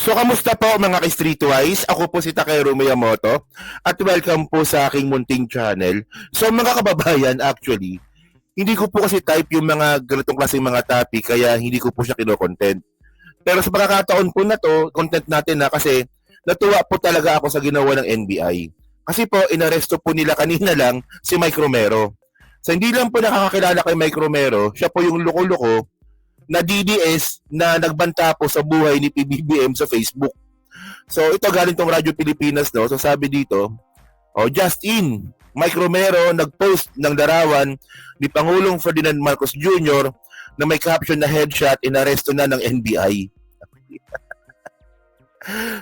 So, kamusta po mga ka-Streetwise? Ako po si Takeru Miyamoto at welcome po sa aking munting channel. So, mga kababayan, actually, hindi ko po kasi type yung mga ganitong klaseng mga topic kaya hindi ko po siya kino-content. Pero sa pagkakataon po na to, content natin na kasi natuwa po talaga ako sa ginawa ng NBI. Kasi po, inaresto po nila kanina lang si Mike Romero. So, hindi lang po nakakakilala kay Mike Romero, siya po yung loko-loko na DDS na nagbanta po sa buhay ni PBBM sa Facebook. So ito galing tong Radyo Pilipinas, no? So sabi dito, just in, Mike Romero nag-post ng larawan ni Pangulong Ferdinand Marcos Jr. na may caption na headshot, inaresto na ng NBI.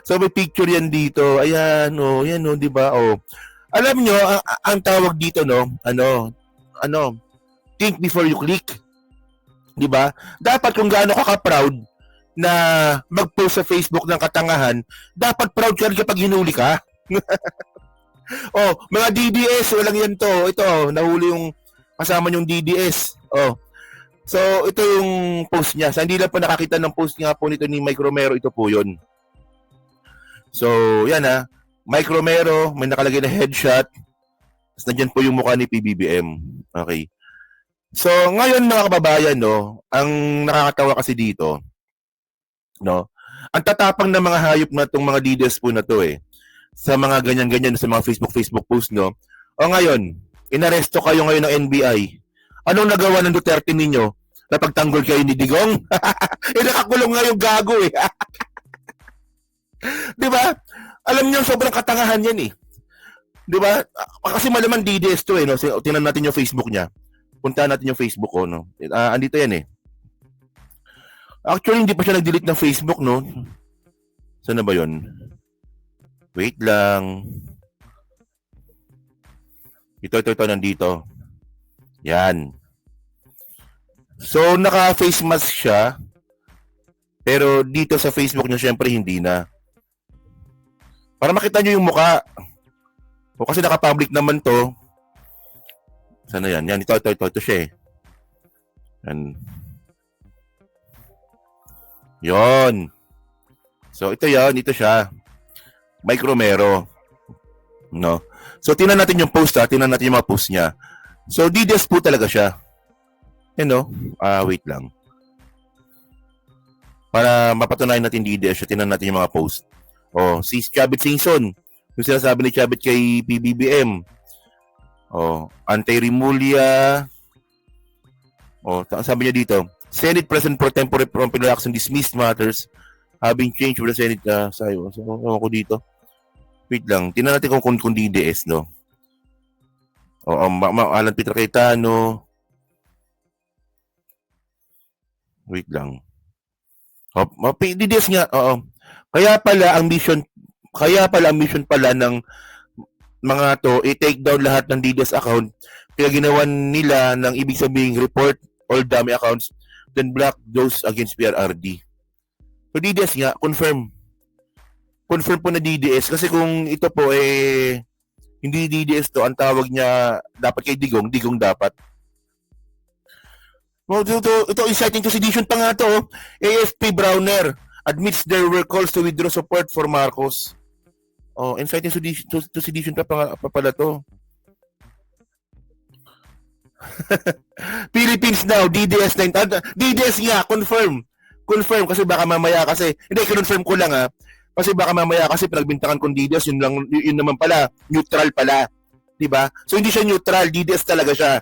So may picture yan dito. Ayan, yan di ba? Alam nyo, ang tawag dito, no? Think before you click. 'Di ba? Dapat kung gaano ka proud na mag-post sa Facebook ng katangahan, dapat proud ka kapag hinuli ka. Mga DDS, walang yan to. Ito, nahuli yung kasama yung DDS. So, ito yung post niya. Sa hindi lang po nakakita ng post nga po nito ni Mike Romero, ito po yun. So, yan Mike Romero, may nakalagay na headshot. Tapos nandyan po yung mukha ni PBBM. Okay. So, ngayon mga kababayan, ang nakakatawa kasi dito, ang tatapang ng mga hayop na itong mga leaders po na to sa mga ganyan-ganyan, sa mga Facebook post, ngayon, inaresto kayo ngayon ng NBI. Anong nagawa ng Duterte ninyo? Napagtanggol kayo ni Digong? Nakakulong nga yung gago Di ba? Alam niyo, sobrang katangahan yan Di ba? Kasi malaman DDS to So, tingnan natin yung Facebook niya. Puntahan natin yung Facebook ko, andito yan Actually, hindi pa siya nag-delete ng Facebook, Saan na ba yun? Wait lang. Ito, nandito. Yan. So, naka-face mask siya. Pero dito sa Facebook niya, syempre, hindi na. Para makita nyo yung mukha. Kasi naka-public naman to. Sana yan? Yan, ito siya Yan. Yon. So, ito siya. Mike Romero. So, tingnan natin yung post tingnan natin yung mga post niya. So, DDS po talaga siya. Wait lang. Para mapatunayan natin DDS siya, tingnan natin yung mga post. Si Chavit Singson. Yung sinasabi ni Chavit kay PBBM. Anti-Remulla. Sabi niya dito, Senate President pro tempore from action dismissed matters having changed with the Senate sayo. So, ako dito. Wait lang. Tingnan natin kung DDS, Alan Peter Cayetano. Wait lang. DDS nga, Kaya pala ang mission pala ng mga to, i-take down lahat ng DDoS account, kaya ginawa nila ng ibig sabihing report all dummy accounts, then block those against PRRD. So DDoS nga, confirm. Confirm po na DDoS, kasi kung ito po hindi DDoS to, ang tawag niya dapat kay Digong dapat. Ito inciting to sedition pa nga to. AFP Browner admits there were calls to withdraw support for Marcos. Inciting to sedition pa pala to. Philippines now, DDS 9. DDS nga, confirm. Confirm kasi baka mamaya kasi, hindi, confirm ko lang kasi baka mamaya kasi pinagbintangan kong DDS, yun naman pala, neutral pala. Diba? So hindi siya neutral, DDS talaga siya.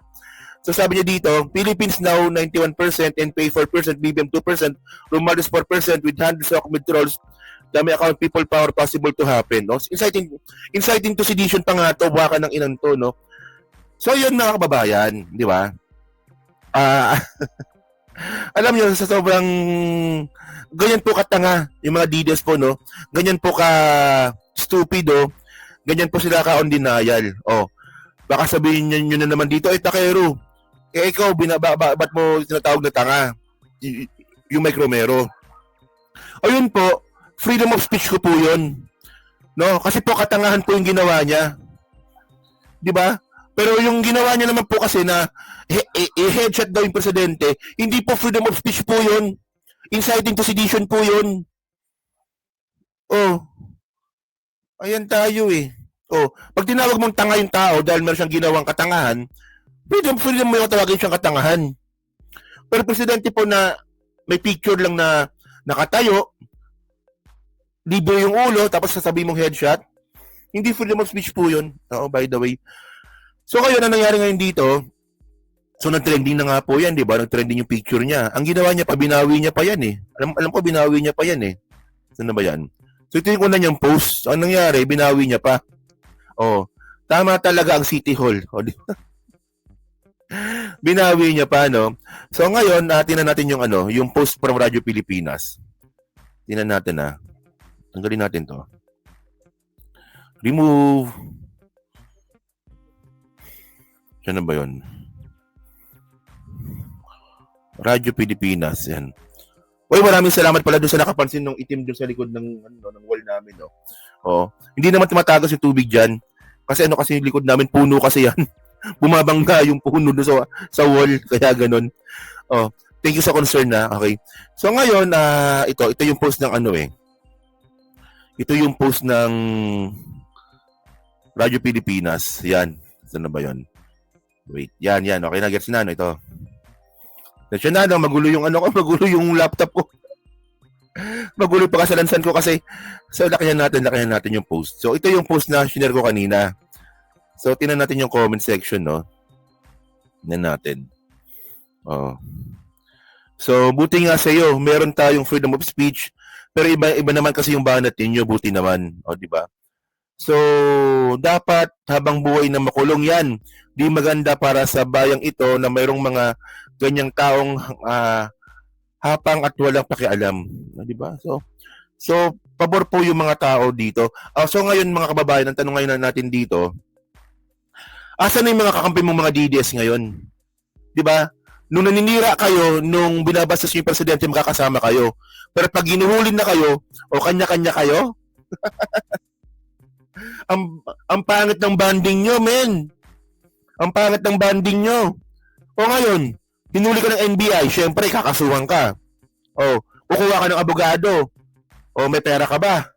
So sabi niya dito, Philippines now 91%, NPA 4%, BBM 2%, Romualdez 4% with hundreds of withdrawals. Dami account people power possible to happen, Inciting to sedition pa nga to, baka ng inan to, So yun mga kababayan, di ba? Alam niyo sa sobrang ganyan po katanga yung mga DDoS po, Ganyan po ka stupido, ganyan po sila ka on denial. Baka sabihin niyo na naman dito, Takeru, ikaw ba't mo tinatawag na tanga? Yung Mike Romero. Ayun po, freedom of speech ko po yun. Kasi po katangahan po yung ginawa niya. Di ba? Pero yung ginawa niya naman po kasi na headshot daw yung presidente, hindi po freedom of speech po yun. Inciting to sedition po yun. Oh, ayan tayo eh. Oh, pag tinawag mong tanga yung tao dahil meron siyang ginawang katangahan, pwede mo yung tawagin siyang katangahan. Pero presidente po na may picture lang na nakatayo, libo yung ulo, tapos sasabihin mong headshot, hindi freedom of speech po yun. Oo, by the way. So ngayon, ang nangyari ngayon dito, so nag-trending na nga po yan, di ba? Nag-trending yung picture niya. Ang ginawa niya pa, binawi niya pa yan eh. Alam ko, binawi niya pa yan eh. Saan na ba yan? So ito yung una niyang post. Ang nangyari, binawi niya pa. Oh, tama talaga ang City Hall. Oh, di ba? Binawi niya pa, no? So ngayon, tingnan natin yung yung post from Radyo Pilipinas. Tingnan natin tanggalin natin to. Remove. Saan na ba yun? Radyo Pilipinas, yan. Uy, maraming salamat pala doon sa nakapansin ng itim doon sa likod ng wall namin, no. Oh, hindi naman tumatagas yung tubig diyan. Kasi kasi yung likod namin puno kasi yan. Bumabangga yung puno doon sa wall, kaya ganun. Oh, thank you sa concern na. Okay. So ngayon, ito yung post ng Ito yung post ng Radyo Pilipinas. Yan. Saan na ba 'yon? Wait, yan. Okay na, gets na ito. Nasya na, magulo yung magulo yung laptop ko. Magulo pa kasalansan ko kasi. So, lakihan natin yung post. So, ito yung post na share ko kanina. So, tingnan natin yung comment section, no? Tingnan natin. Oh. So, buti nga sa iyo, meron tayong freedom of speech, pero iba naman kasi yung banat ninyo, buti naman. O, di ba? So, dapat habang buhay na makulong yan. Di maganda para sa bayang ito na mayroong mga ganyang taong hapang at walang pakialam, di ba? So pabor po yung mga tao dito. So ngayon mga kababayan, ang tanong ngayon natin dito, asan na yung mga kakampi mong mga DDS ngayon? Di ba? Nung naninira kayo, nung binabastos yung presidente, makakasama kayo. Pero pag ginuhulin na kayo, o kanya-kanya kayo, ang pangit ng banding nyo, men. Ang pangit ng banding nyo. O ngayon, hinuli ka ng NBI, syempre, kakasuhan ka. O, kukuha ka ng abogado. O, may pera ka ba?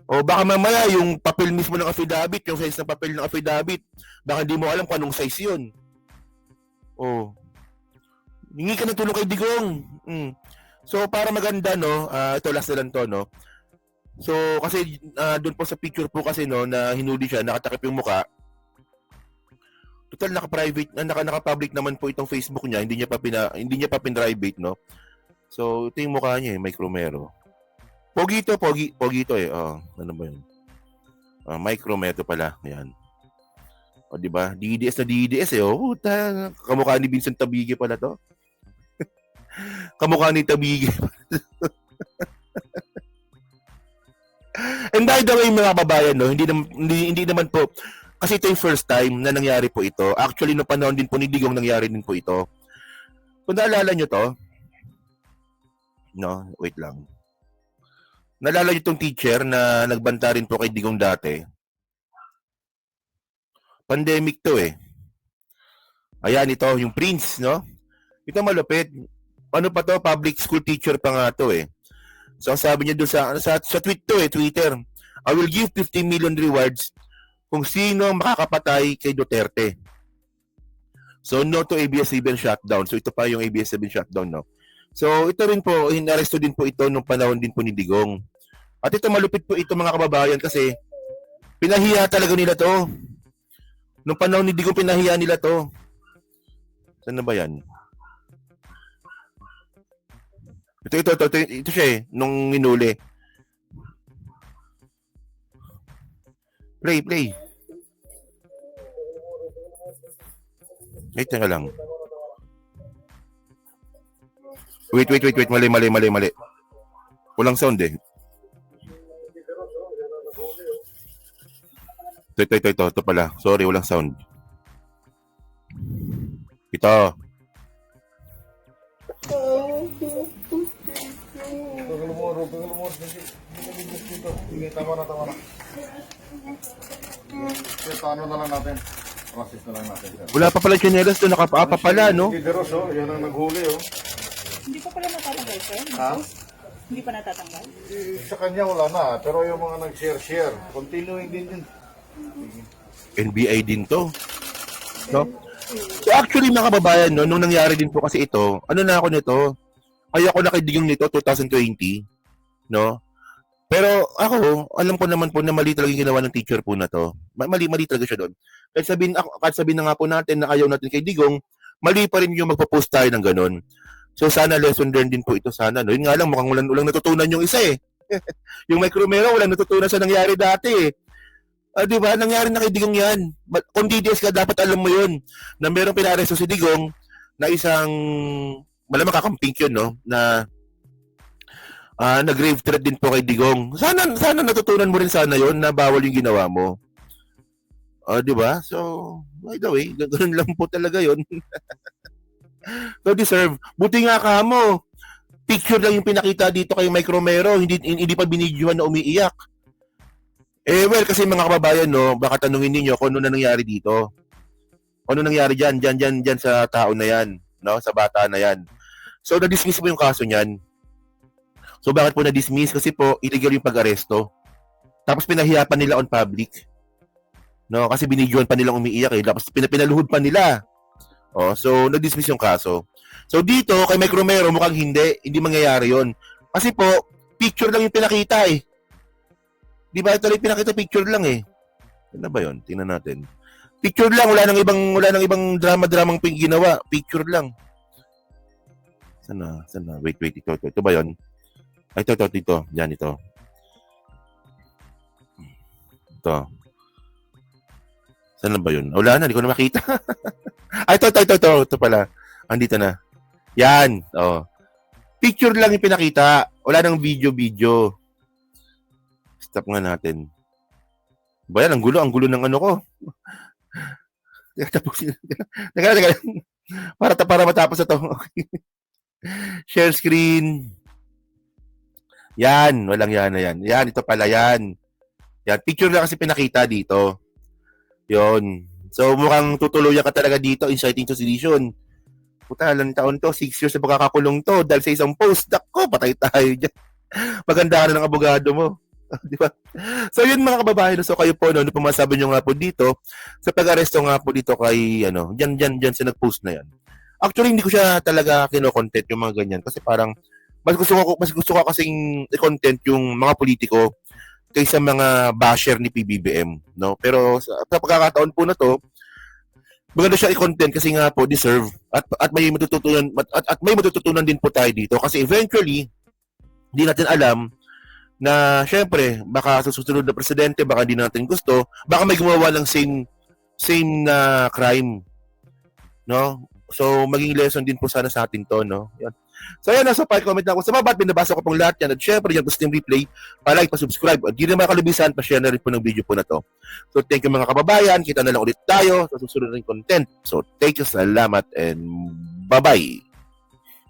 O, baka mamaya, yung papel mismo ng affidavit, yung size ng papel ng affidavit, baka hindi mo alam kung anong size yun. O, hingi ka ng tulong kay Digong. So, para maganda, no, ito last na lang to, no. So, kasi doon po sa picture po kasi, no, na hinuli siya, nakatakip yung muka. Total naka-private, naka-public naman po itong Facebook niya, hindi niya pa pin-private, no. So, ito yung mukha niya, Mike Romero. Pogi to eh. Oh, ano ba 'yun? Mike Romero pala, ayan. O di ba? DDS na DDS eh. Oh, puta, kamukha ni Vincent Tabigi pala to. Kamukha ni Tabigi. And by the way, mga kababayan, no, hindi naman po kasi ito yung first time na nangyari po ito. Actually, no panahon din po ni Digong nangyari din po ito. Kung naalala nyo to, no, wait lang. Naalala nyo itong teacher na nagbanta rin po kay Digong dati. Pandemic to eh. Ayan ito, yung Prince, no? Ito malupit. Ano pa to? Public school teacher pa nga to eh. So, sabi niya doon sa tweet to eh, Twitter. I will give 50 million rewards kung sino makakapatay kay Duterte. So, no to ABS-CBN shutdown. So, ito pa yung ABS-CBN shutdown, no? So, ito rin po, inaresto din po ito nung panahon din po ni Digong. At ito, malupit po ito mga kababayan kasi pinahiya talaga nila to. Nung panahon ni Digong, pinahiya nila to. Saan na ba yan? Ito siya eh, nung minuli. Play. Wait, teka lang. Wait. Mali. Walang sound eh. Ito pala. Sorry, walang sound. Ito. Tama na. Paano na lang natin? Process na lang natin. Wala pa pala chinelas doon, nakapapa pala, no? Dideros, yan ang naghuli, Hindi pa pala natatanggal, sir? Ha? Hindi pa natatanggal? Sa kanya wala na, pero yung mga nag-share, continuing din yun. NBI din to. No? So actually mga kababayan, no, nung nangyari din po kasi ito, ano na ako nito? Ay ako nakidigong nito 2020, no? Pero ako, alam ko naman po na mali talaga yung ginawa ng teacher po na to. Mali talaga siya doon. Kahit sabihin na nga po natin na ayaw natin kay Digong, mali pa rin yung magpo-post tayo ng ganun. So sana lesson learned din po ito sana. No? Yun nga lang, mukhang walang natutunan yung isa eh. Yung Mike Romero, walang natutunan sa nangyari dati eh. Di ba? Nangyari na kay Digong yan. Kung DDS ka, dapat alam mo yun na merong pinaresto si Digong na isang, malamang kakamping yun, no? Na nag-grave threat din po kay Digong. Sana natutunan mo rin sana yun na bawal yung ginawa mo. Di ba? So, by the way, ganoon lang po talaga yun. So, deserve. Buti nga ka mo. Picture lang yung pinakita dito kay Mike Romero. Hindi pa binidyohan na umiiyak. Well, kasi mga kababayan, no, baka tanungin niyo kung ano na nangyari dito. Ano nangyari dyan sa tao na yan, no, sa bata na yan. So, na-dismiss po yung kaso niyan. So, bakit po na-dismiss? Kasi po, illegal yung pag-aresto. Tapos, pinahiyapan nila on public. No, kasi binidyohan pa nilang umiiyak eh. Tapos, pinaluhod pa nila. So, na-dismiss yung kaso. So, dito, kay Mike Romero, mukhang hindi mangyayari yon. Kasi po, picture lang yung pinakita eh. Di ba ito lang pinakita, picture lang eh. Ano ba yun? Tingnan natin. Picture lang, wala nang ibang drama-dramang ginawa. Picture lang. Sana. Wait, ito ba yun? Ay, ito. Yan, ito. Ito. Saan ba yun? Wala na, hindi ko na makita. Ay, ito pala. Andito na. Yan. Picture lang yung pinakita. Wala nang video. Stop nga natin. Ba yan, ang gulo ng ano ko. Teka. Para matapos na to. Share screen. Yan, walang yan na yan. Yan, ito pala yan. Yan, picture lang kasi pinakita dito. Yon. So, mukhang tutuluyan ka talaga dito, inciting to sedition. Puta, ilang taon to? 6 years na pagkakakulong to dahil sa isang post. Dako, patay tayo dyan. Maganda ka na ng abogado mo. Di ba? So, yun mga kababayan. So, kayo po, ano po masabi nyo nga po dito sa pag-aresto nga po dito kay, dyan sa nag-post na yan. Actually, hindi ko siya talaga kino-content yung mga ganyan kasi parang mas gusto ko kasing i-content yung mga politiko kaysa mga basher ni PBBM, no? Pero sa pagkakataon po na to, maganda siya i-content kasi nga po deserve at may matututunan din po tayo dito kasi eventually hindi natin alam na syempre baka sa susunod na presidente baka hindi natin gusto, baka may gumawa ng same na crime, no? So maging lesson din po sana sa atin to, no? Yan. So yan, nasa comment na ako sa baba at binabasa ko pong lahat yan. At syempre yan, gusto yung replay, pa-like, pa-subscribe. At di na makalubisan, pa-share na rin po ng video po na to. So thank you mga kababayan. Kita na lang ulit tayo sa susunod ng content. So thank you, salamat, and bye-bye.